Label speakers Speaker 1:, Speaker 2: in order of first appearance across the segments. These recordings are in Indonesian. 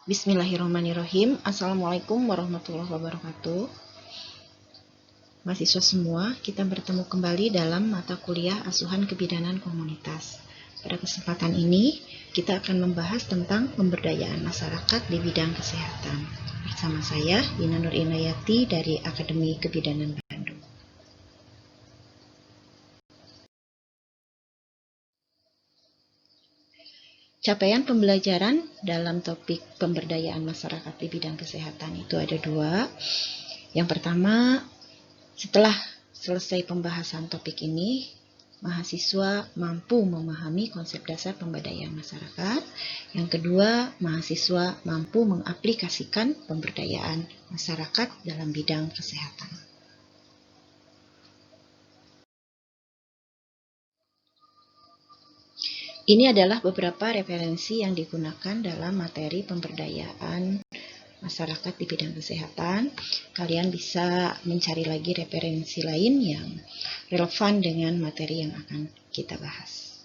Speaker 1: Bismillahirrahmanirrahim. Assalamualaikum warahmatullahi wabarakatuh. Mahasiswa semua, kita bertemu kembali dalam mata kuliah Asuhan Kebidanan Komunitas. Pada kesempatan ini, kita akan membahas tentang pemberdayaan masyarakat di bidang kesehatan. Bersama saya, Dina Nur Inayati dari Akademi Kebidanan Bandung. Capaian pembelajaran dalam topik pemberdayaan masyarakat di bidang kesehatan itu ada dua. Yang pertama, setelah selesai pembahasan topik ini, mahasiswa mampu memahami konsep dasar pemberdayaan masyarakat. Yang kedua, mahasiswa mampu mengaplikasikan pemberdayaan masyarakat dalam bidang kesehatan. Ini adalah beberapa referensi yang digunakan dalam materi pemberdayaan masyarakat di bidang kesehatan. Kalian bisa mencari lagi referensi lain yang relevan dengan materi yang akan kita bahas.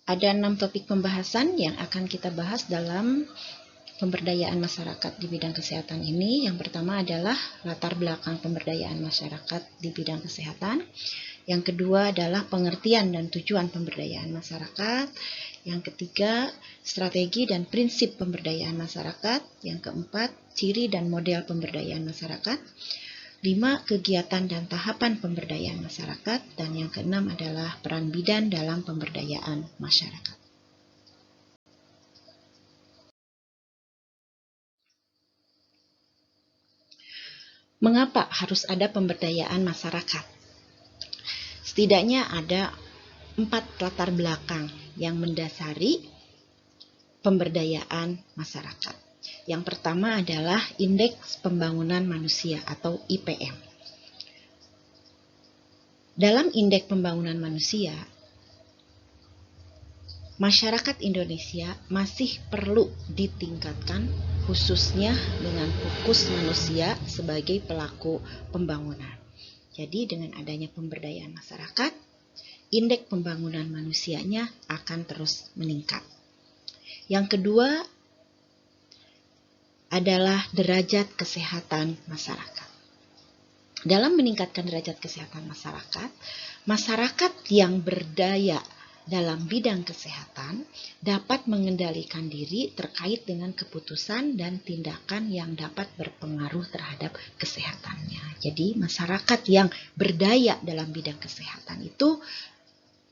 Speaker 1: Ada 6 topik pembahasan yang akan kita bahas dalam pemberdayaan masyarakat di bidang kesehatan ini. Yang pertama adalah latar belakang pemberdayaan masyarakat di bidang kesehatan. Yang kedua adalah pengertian dan tujuan pemberdayaan masyarakat. Yang ketiga, strategi dan prinsip pemberdayaan masyarakat. Yang keempat, ciri dan model pemberdayaan masyarakat. 5, kegiatan dan tahapan pemberdayaan masyarakat. Dan yang keenam adalah peran bidan dalam pemberdayaan masyarakat. Mengapa harus ada pemberdayaan masyarakat? Setidaknya ada 4 latar belakang yang mendasari pemberdayaan masyarakat. Yang pertama adalah Indeks Pembangunan Manusia atau IPM. Dalam Indeks Pembangunan Manusia, masyarakat Indonesia masih perlu ditingkatkan, khususnya dengan fokus manusia sebagai pelaku pembangunan. Jadi dengan adanya pemberdayaan masyarakat, indeks pembangunan manusianya akan terus meningkat. Yang kedua adalah derajat kesehatan masyarakat. Dalam meningkatkan derajat kesehatan masyarakat, masyarakat yang berdaya dalam bidang kesehatan dapat mengendalikan diri terkait dengan keputusan dan tindakan yang dapat berpengaruh terhadap kesehatannya. Jadi masyarakat yang berdaya dalam bidang kesehatan itu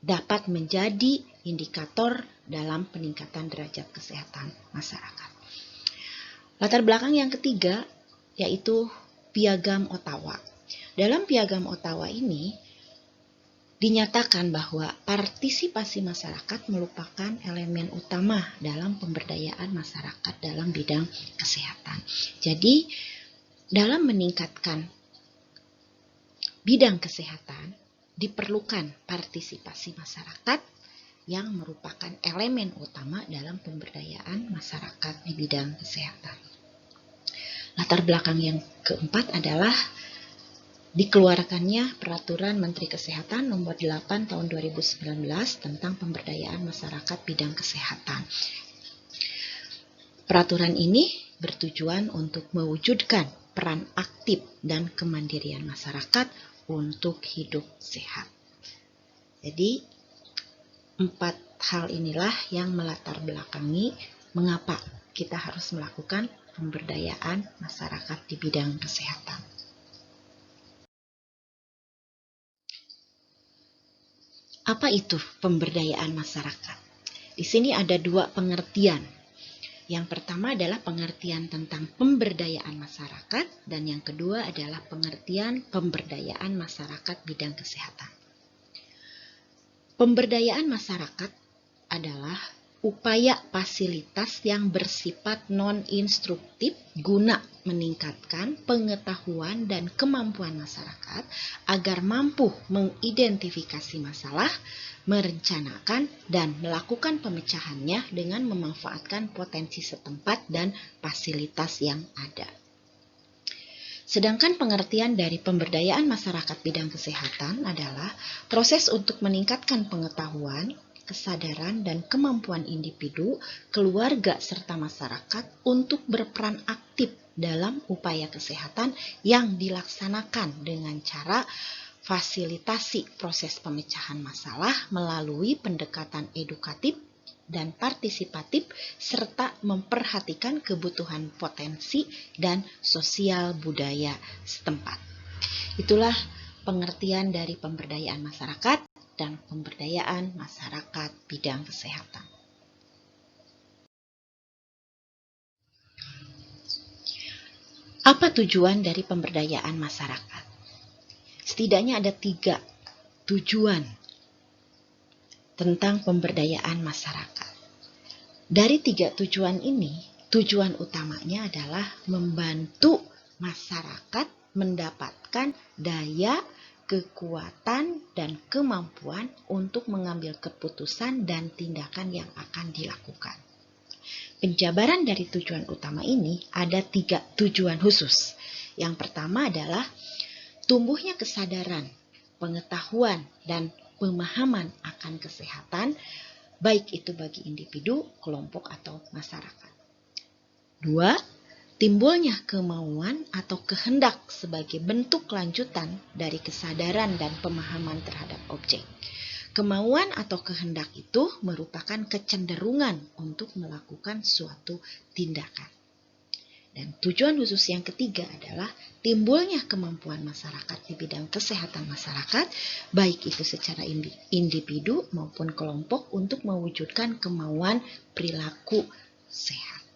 Speaker 1: dapat menjadi indikator dalam peningkatan derajat kesehatan masyarakat. Latar belakang yang ketiga yaitu Piagam Ottawa. Dalam Piagam Ottawa ini dinyatakan bahwa partisipasi masyarakat merupakan elemen utama dalam pemberdayaan masyarakat dalam bidang kesehatan. Jadi, dalam meningkatkan bidang kesehatan, diperlukan partisipasi masyarakat yang merupakan elemen utama dalam pemberdayaan masyarakat di bidang kesehatan. Latar belakang yang keempat adalah dikeluarkannya Peraturan Menteri Kesehatan Nomor 8 Tahun 2019 tentang pemberdayaan masyarakat bidang kesehatan. Peraturan ini bertujuan untuk mewujudkan peran aktif dan kemandirian masyarakat untuk hidup sehat. Jadi, 4 hal inilah yang melatar belakangi mengapa kita harus melakukan pemberdayaan masyarakat di bidang kesehatan. Apa itu pemberdayaan masyarakat? Di sini ada 2 pengertian. Yang pertama adalah pengertian tentang pemberdayaan masyarakat dan yang kedua adalah pengertian pemberdayaan masyarakat bidang kesehatan. Pemberdayaan masyarakat adalah upaya fasilitas yang bersifat non-instruktif guna meningkatkan pengetahuan dan kemampuan masyarakat agar mampu mengidentifikasi masalah, merencanakan, dan melakukan pemecahannya dengan memanfaatkan potensi setempat dan fasilitas yang ada. Sedangkan pengertian dari pemberdayaan masyarakat bidang kesehatan adalah proses untuk meningkatkan pengetahuan, kesadaran, dan kemampuan individu, keluarga, serta masyarakat untuk berperan aktif dalam upaya kesehatan yang dilaksanakan dengan cara fasilitasi proses pemecahan masalah melalui pendekatan edukatif dan partisipatif, serta memperhatikan kebutuhan potensi dan sosial budaya setempat. Itulah pengertian dari pemberdayaan masyarakat dan pemberdayaan masyarakat bidang kesehatan. Apa tujuan dari pemberdayaan masyarakat? Setidaknya ada 3 tujuan tentang pemberdayaan masyarakat. Dari 3 tujuan ini, tujuan utamanya adalah membantu masyarakat mendapatkan daya, kekuatan, dan kemampuan untuk mengambil keputusan dan tindakan yang akan dilakukan. Penjabaran dari tujuan utama ini ada 3 tujuan khusus. Yang pertama adalah tumbuhnya kesadaran, pengetahuan, dan pemahaman akan kesehatan, baik itu bagi individu, kelompok, atau masyarakat. 2. Timbulnya kemauan atau kehendak sebagai bentuk lanjutan dari kesadaran dan pemahaman terhadap objek. Kemauan atau kehendak itu merupakan kecenderungan untuk melakukan suatu tindakan. Dan tujuan khusus yang ketiga adalah timbulnya kemampuan masyarakat di bidang kesehatan masyarakat, baik itu secara individu maupun kelompok, untuk mewujudkan kemauan perilaku sehat.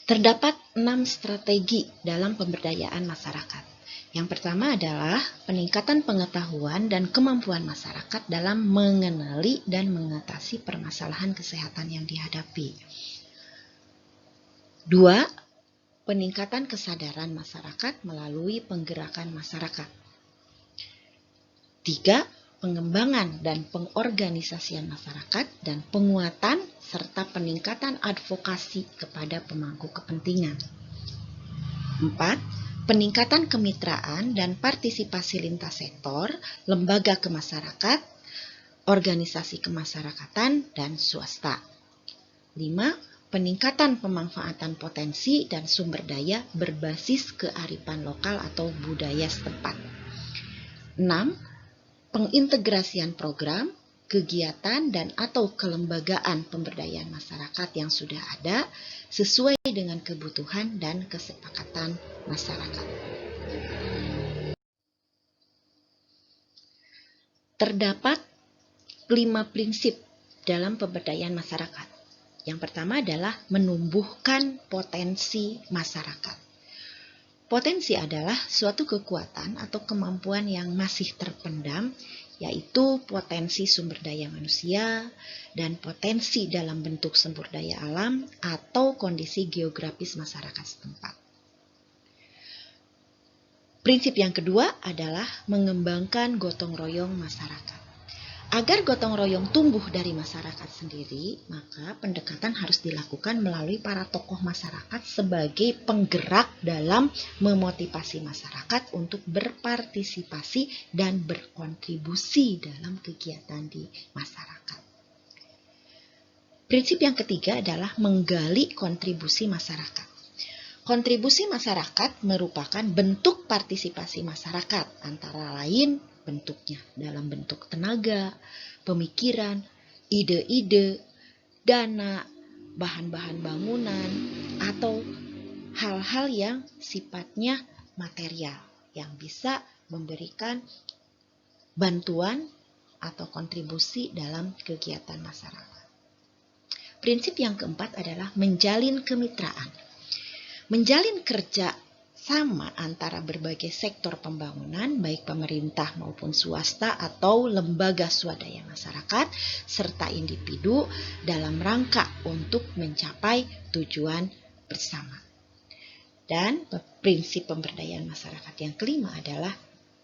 Speaker 1: Terdapat 6 strategi dalam pemberdayaan masyarakat. Yang pertama adalah peningkatan pengetahuan dan kemampuan masyarakat dalam mengenali dan mengatasi permasalahan kesehatan yang dihadapi. 2. Peningkatan kesadaran masyarakat melalui penggerakan masyarakat. 3. Pengembangan dan pengorganisasian masyarakat dan penguatan serta peningkatan advokasi kepada pemangku kepentingan. 4. Peningkatan kemitraan dan partisipasi lintas sektor, lembaga kemasyarakatan, organisasi kemasyarakatan, dan swasta. 5. Peningkatan pemanfaatan potensi dan sumber daya berbasis kearifan lokal atau budaya setempat. 6. Pengintegrasian program, kegiatan, dan atau kelembagaan pemberdayaan masyarakat yang sudah ada sesuai dengan kebutuhan dan kesepakatan masyarakat. Terdapat 5 prinsip dalam pemberdayaan masyarakat. Yang pertama adalah menumbuhkan potensi masyarakat. Potensi adalah suatu kekuatan atau kemampuan yang masih terpendam, yaitu potensi sumber daya manusia dan potensi dalam bentuk sumber daya alam atau kondisi geografis masyarakat setempat. Prinsip yang kedua adalah mengembangkan gotong royong masyarakat. Agar gotong royong tumbuh dari masyarakat sendiri, maka pendekatan harus dilakukan melalui para tokoh masyarakat sebagai penggerak dalam memotivasi masyarakat untuk berpartisipasi dan berkontribusi dalam kegiatan di masyarakat. Prinsip yang ketiga adalah menggali kontribusi masyarakat. Kontribusi masyarakat merupakan bentuk partisipasi masyarakat, antara lain bentuknya dalam bentuk tenaga, pemikiran, ide-ide, dana, bahan-bahan bangunan, atau hal-hal yang sifatnya material yang bisa memberikan bantuan atau kontribusi dalam kegiatan masyarakat. Prinsip yang keempat adalah menjalin kemitraan. Menjalin kerja sama antara berbagai sektor pembangunan, baik pemerintah maupun swasta atau lembaga swadaya masyarakat, serta individu dalam rangka untuk mencapai tujuan bersama. Dan prinsip pemberdayaan masyarakat yang kelima adalah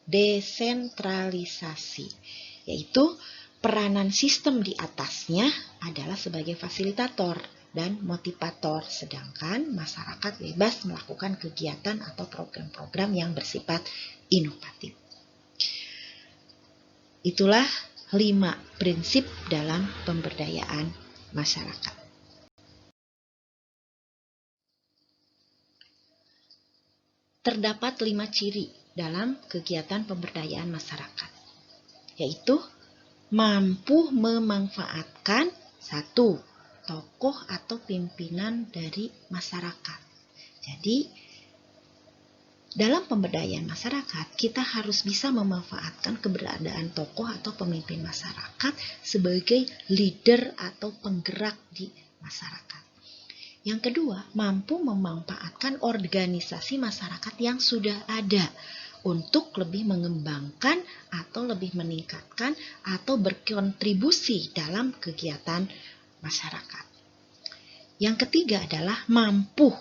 Speaker 1: desentralisasi, yaitu peranan sistem di atasnya adalah sebagai fasilitator dan motivator, sedangkan masyarakat bebas melakukan kegiatan atau program-program yang bersifat inovatif. Itulah 5 prinsip dalam pemberdayaan masyarakat. Terdapat 5 ciri dalam kegiatan pemberdayaan masyarakat, yaitu mampu memanfaatkan 1. Tokoh atau pimpinan dari masyarakat. Jadi, dalam pemberdayaan masyarakat, kita harus bisa memanfaatkan keberadaan tokoh atau pemimpin masyarakat sebagai leader atau penggerak di masyarakat. Yang kedua, mampu memanfaatkan organisasi masyarakat yang sudah ada untuk lebih mengembangkan atau lebih meningkatkan atau berkontribusi dalam kegiatan masyarakat. Yang ketiga adalah mampu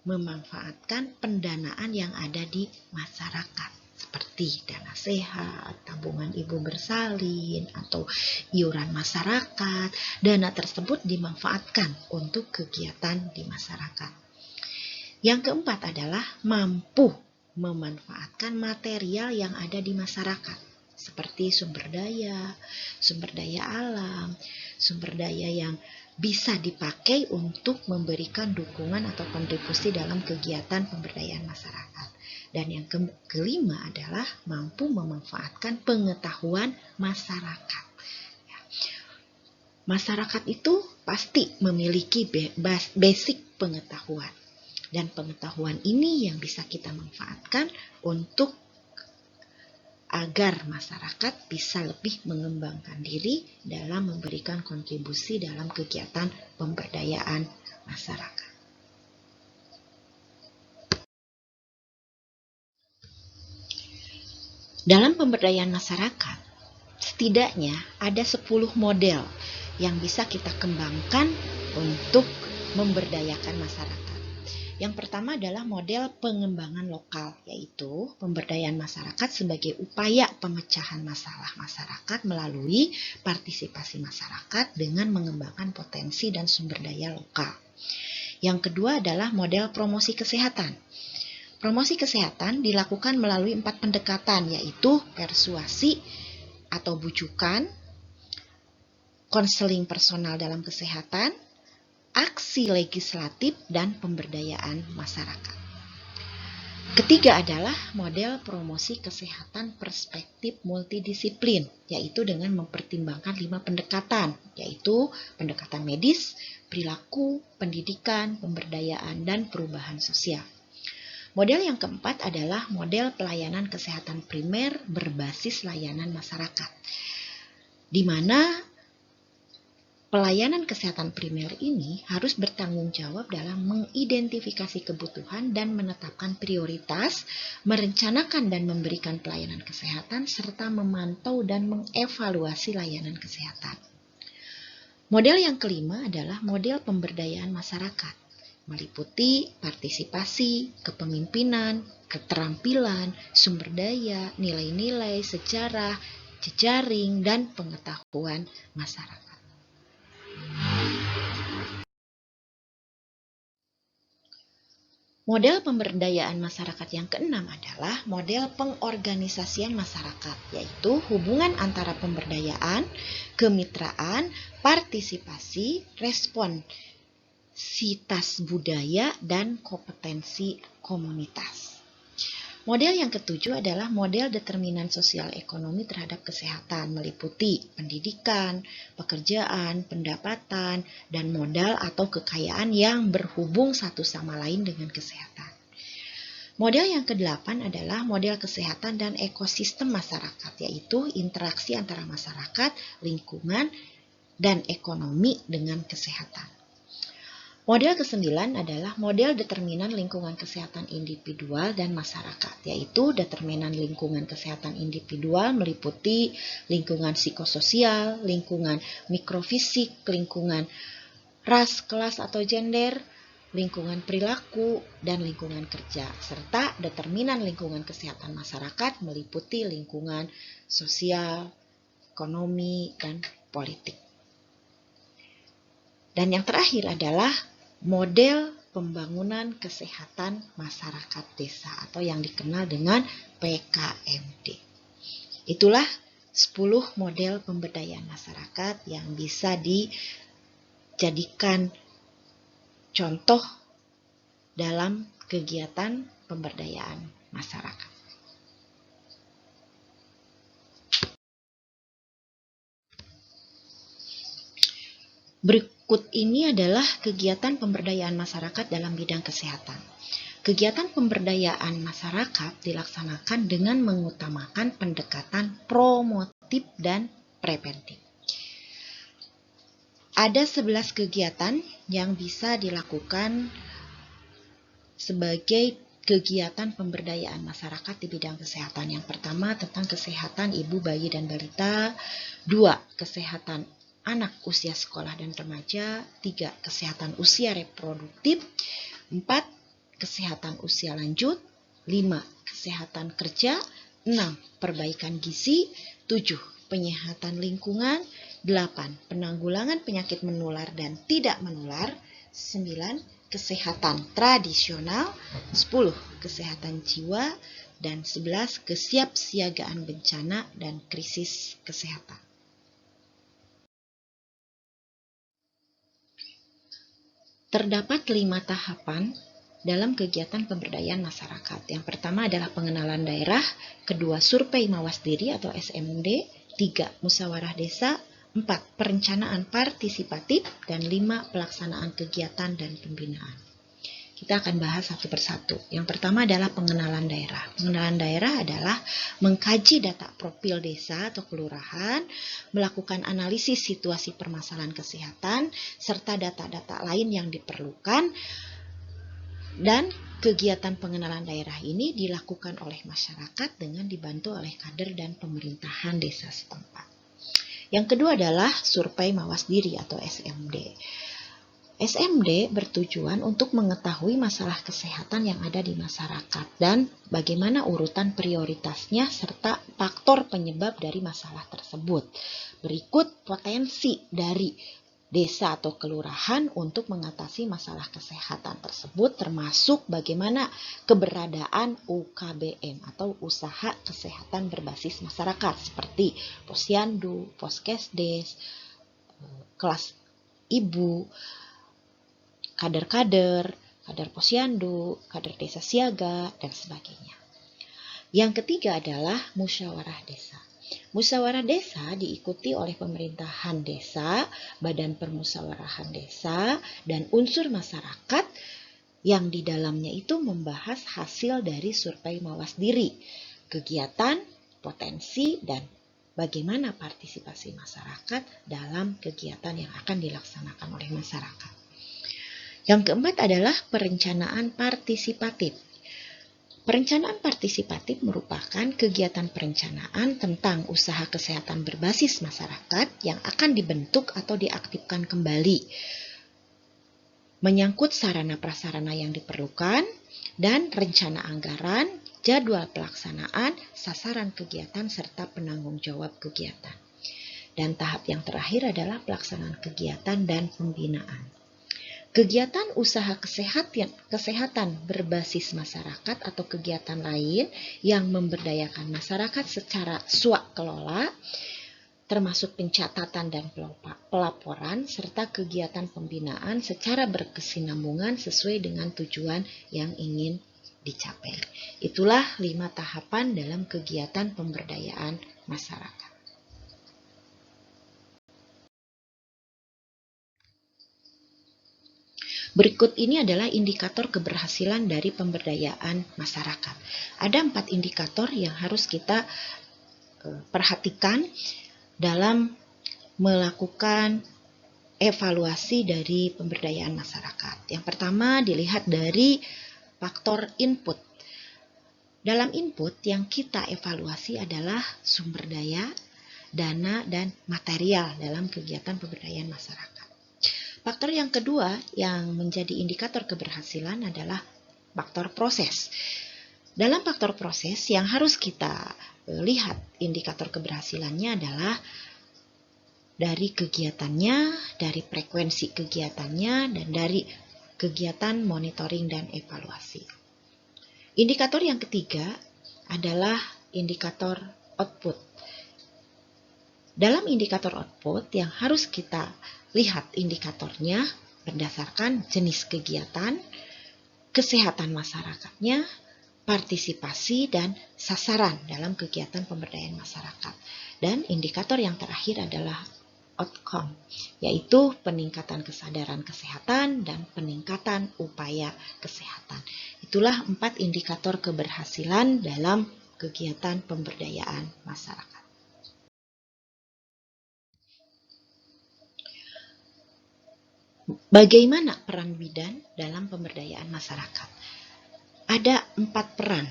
Speaker 1: memanfaatkan pendanaan yang ada di masyarakat, seperti dana sehat, tabungan ibu bersalin, atau iuran masyarakat. Dana tersebut dimanfaatkan untuk kegiatan di masyarakat. Yang keempat adalah mampu memanfaatkan material yang ada di masyarakat, seperti sumber daya alam, sumber daya yang bisa dipakai untuk memberikan dukungan atau kontribusi dalam kegiatan pemberdayaan masyarakat. Dan yang kelima adalah mampu memanfaatkan pengetahuan masyarakat. Masyarakat itu pasti memiliki basic pengetahuan. Dan pengetahuan ini yang bisa kita manfaatkan untuk agar masyarakat bisa lebih mengembangkan diri dalam memberikan kontribusi dalam kegiatan pemberdayaan masyarakat. Dalam pemberdayaan masyarakat, setidaknya ada 10 model yang bisa kita kembangkan untuk memberdayakan masyarakat. Yang pertama adalah model pengembangan lokal, yaitu pemberdayaan masyarakat sebagai upaya pemecahan masalah masyarakat melalui partisipasi masyarakat dengan mengembangkan potensi dan sumber daya lokal. Yang kedua adalah model promosi kesehatan. Promosi kesehatan dilakukan melalui 4 pendekatan, yaitu persuasi atau bujukan, konseling personal dalam kesehatan, aksi legislatif, dan pemberdayaan masyarakat. Ketiga adalah model promosi kesehatan perspektif multidisiplin, yaitu dengan mempertimbangkan 5 pendekatan, yaitu pendekatan medis, perilaku, pendidikan, pemberdayaan, dan perubahan sosial. Model yang keempat adalah model pelayanan kesehatan primer berbasis layanan masyarakat, di mana pelayanan kesehatan primer ini harus bertanggung jawab dalam mengidentifikasi kebutuhan dan menetapkan prioritas, merencanakan dan memberikan pelayanan kesehatan, serta memantau dan mengevaluasi layanan kesehatan. Model yang kelima adalah model pemberdayaan masyarakat, meliputi partisipasi, kepemimpinan, keterampilan, sumber daya, nilai-nilai, sejarah, jejaring, dan pengetahuan masyarakat. Model pemberdayaan masyarakat yang keenam adalah model pengorganisasian masyarakat, yaitu hubungan antara pemberdayaan, kemitraan, partisipasi, responsivitas budaya, dan kompetensi komunitas. Model yang ketujuh adalah model determinan sosial ekonomi terhadap kesehatan, meliputi pendidikan, pekerjaan, pendapatan, dan modal atau kekayaan yang berhubung satu sama lain dengan kesehatan. Model yang kedelapan adalah model kesehatan dan ekosistem masyarakat, yaitu interaksi antara masyarakat, lingkungan, dan ekonomi dengan kesehatan. Model ke-9 adalah model determinan lingkungan kesehatan individual dan masyarakat, yaitu determinan lingkungan kesehatan individual meliputi lingkungan psikososial, lingkungan mikrofisik, lingkungan ras, kelas atau gender, lingkungan perilaku, dan lingkungan kerja, serta determinan lingkungan kesehatan masyarakat meliputi lingkungan sosial, ekonomi, dan politik. Dan yang terakhir adalah model pembangunan kesehatan masyarakat desa atau yang dikenal dengan PKMD. Itulah 10 model pemberdayaan masyarakat yang bisa dijadikan contoh dalam kegiatan pemberdayaan masyarakat. Berikut ini adalah kegiatan pemberdayaan masyarakat dalam bidang kesehatan. Kegiatan pemberdayaan masyarakat dilaksanakan dengan mengutamakan pendekatan promotif dan preventif. Ada 11 kegiatan yang bisa dilakukan sebagai kegiatan pemberdayaan masyarakat di bidang kesehatan. Yang pertama tentang kesehatan ibu, bayi, dan balita. 2. Kesehatan anak usia sekolah dan remaja. 3. Kesehatan usia reproduktif. 4. Kesehatan usia lanjut. 5. Kesehatan kerja. 6. Perbaikan gizi. 7. Penyehatan lingkungan. 8. Penanggulangan penyakit menular dan tidak menular. 9. Kesehatan tradisional. 10. Kesehatan jiwa. Dan 11. Kesiapsiagaan bencana dan krisis kesehatan. Terdapat 5 tahapan dalam kegiatan pemberdayaan masyarakat. Yang pertama adalah pengenalan daerah, kedua survei mawas diri atau SMD, 3. Musyawarah desa, 4. Perencanaan partisipatif, dan 5. Pelaksanaan kegiatan dan pembinaan. Kita akan bahas satu persatu. Yang pertama adalah pengenalan daerah. Pengenalan daerah adalah mengkaji data profil desa atau kelurahan, melakukan analisis situasi permasalahan kesehatan, serta data-data lain yang diperlukan. Dan kegiatan pengenalan daerah ini dilakukan oleh masyarakat dengan dibantu oleh kader dan pemerintahan desa setempat. Yang kedua adalah survei mawas diri atau SMD. SMD bertujuan untuk mengetahui masalah kesehatan yang ada di masyarakat dan bagaimana urutan prioritasnya serta faktor penyebab dari masalah tersebut. Berikut potensi dari desa atau kelurahan untuk mengatasi masalah kesehatan tersebut, termasuk bagaimana keberadaan UKBM atau usaha kesehatan berbasis masyarakat seperti posyandu, poskesdes, kelas ibu, kader posyandu, kader desa siaga, dan sebagainya. Yang ketiga adalah musyawarah desa. Musyawarah desa diikuti oleh pemerintahan desa, badan permusyawarahan desa, dan unsur masyarakat yang di dalamnya itu membahas hasil dari survei mawas diri, kegiatan, potensi, dan bagaimana partisipasi masyarakat dalam kegiatan yang akan dilaksanakan oleh masyarakat. Yang keempat adalah perencanaan partisipatif. Perencanaan partisipatif merupakan kegiatan perencanaan tentang usaha kesehatan berbasis masyarakat yang akan dibentuk atau diaktifkan kembali, menyangkut sarana prasarana yang diperlukan, dan rencana anggaran, jadwal pelaksanaan, sasaran kegiatan, serta penanggung jawab kegiatan. Dan tahap yang terakhir adalah pelaksanaan kegiatan dan pembinaan. Kegiatan usaha kesehatan berbasis masyarakat atau kegiatan lain yang memberdayakan masyarakat secara swakelola, termasuk pencatatan dan pelaporan, serta kegiatan pembinaan secara berkesinambungan sesuai dengan tujuan yang ingin dicapai. Itulah 5 tahapan dalam kegiatan pemberdayaan masyarakat. Berikut ini adalah indikator keberhasilan dari pemberdayaan masyarakat. Ada 4 indikator yang harus kita perhatikan dalam melakukan evaluasi dari pemberdayaan masyarakat. Yang pertama dilihat dari faktor input. Dalam input yang kita evaluasi adalah sumber daya, dana, dan material dalam kegiatan pemberdayaan masyarakat. Faktor yang kedua yang menjadi indikator keberhasilan adalah faktor proses. Dalam faktor proses yang harus kita lihat indikator keberhasilannya adalah dari kegiatannya, dari frekuensi kegiatannya, dan dari kegiatan monitoring dan evaluasi. Indikator yang ketiga adalah indikator output. Dalam indikator output yang harus kita lihat indikatornya berdasarkan jenis kegiatan, kesehatan masyarakatnya, partisipasi, dan sasaran dalam kegiatan pemberdayaan masyarakat. Dan indikator yang terakhir adalah outcome, yaitu peningkatan kesadaran kesehatan dan peningkatan upaya kesehatan. Itulah 4 indikator keberhasilan dalam kegiatan pemberdayaan masyarakat. Bagaimana peran bidan dalam pemberdayaan masyarakat? Ada 4 peran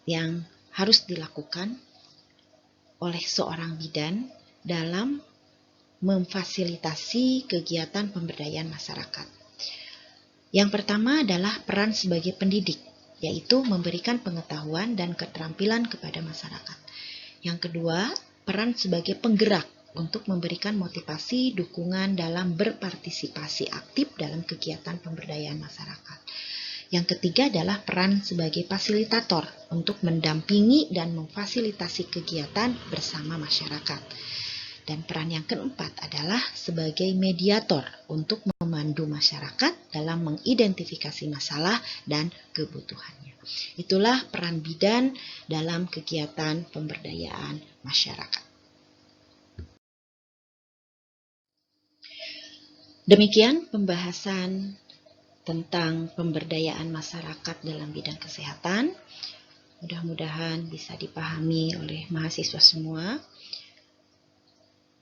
Speaker 1: yang harus dilakukan oleh seorang bidan dalam memfasilitasi kegiatan pemberdayaan masyarakat. Yang pertama adalah peran sebagai pendidik, yaitu memberikan pengetahuan dan keterampilan kepada masyarakat. Yang kedua, peran sebagai penggerak untuk memberikan motivasi, dukungan dalam berpartisipasi aktif dalam kegiatan pemberdayaan masyarakat. Yang ketiga adalah peran sebagai fasilitator untuk mendampingi dan memfasilitasi kegiatan bersama masyarakat. Dan peran yang keempat adalah sebagai mediator untuk memandu masyarakat dalam mengidentifikasi masalah dan kebutuhannya. Itulah peran bidan dalam kegiatan pemberdayaan masyarakat. Demikian pembahasan tentang pemberdayaan masyarakat dalam bidang kesehatan. Mudah-mudahan bisa dipahami oleh mahasiswa semua.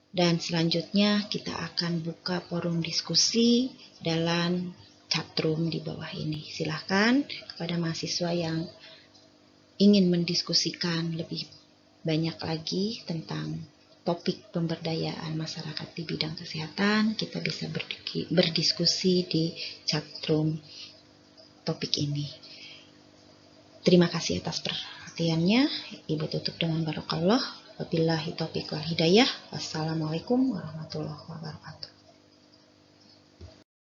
Speaker 1: Dan selanjutnya kita akan buka forum diskusi dalam chatroom di bawah ini. Silahkan kepada mahasiswa yang ingin mendiskusikan lebih banyak lagi tentang topik pemberdayaan masyarakat di bidang kesehatan, kita bisa berdiskusi di chatroom topik ini. Terima kasih atas perhatiannya. Ibu tutup dengan barakallah. Wabillahi taufiq wal hidayah. Wassalamualaikum warahmatullahi wabarakatuh.